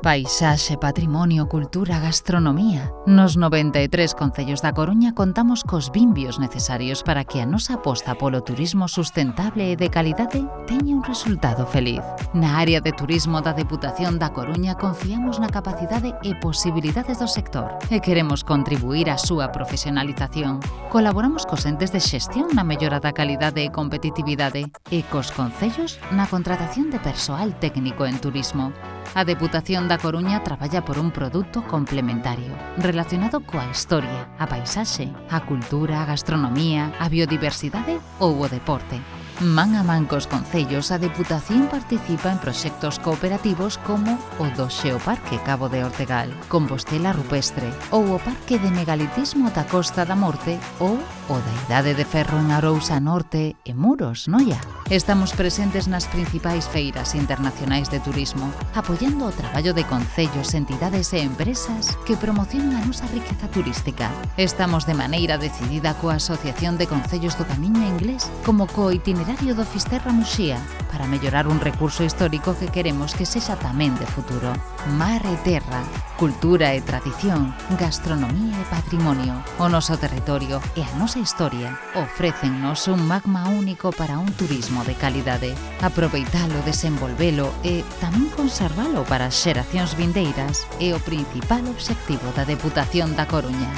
Paisaxe, patrimonio, cultura, gastronomía. Nos 93 concellos da Coruña contamos cos vimbios necesarios para que a nosa aposta polo turismo sustentable e de calidade teña un resultado feliz. Na área de turismo da Deputación da Coruña confiamos na capacidade e posibilidades do sector e queremos contribuir á súa profesionalización. Colaboramos cos entes de xestión na mellora da calidade e competitividade e cos concellos na contratación de persoal técnico en turismo. A Deputación da Coruña traballa por un produto complementario relacionado coa historia, a paisaxe, a cultura, a gastronomía, a biodiversidade ou o deporte. Man a man cos concellos, a Deputación participa en proxectos cooperativos como o do Xeoparque Cabo de Ortegal, Compostela Rupestre, ou o Parque de Megalitismo da Costa da Morte ou o da Idade de Ferro en Arousa Norte e Muros, Noia. Estamos presentes nas principais feiras internacionais de turismo, apoiando o traballo de concellos, entidades e empresas que promocionan a nosa riqueza turística. Estamos de maneira decidida coa Asociación de Concellos do Camiño Inglés como co itinerario do Fisterra Muxía para mellorar un recurso histórico que queremos que sexa tamén de futuro. Mar e terra, cultura e tradición, gastronomía e patrimonio. O noso territorio e a nosa historia ofrécennos un magma único para un turismo de calidade. Aproveitalo, desenvolvelo e tamén conservalo para as xeracións vindeiras é o principal obxectivo da Deputación da Coruña.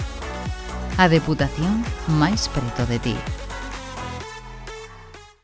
A Deputación máis preto de ti.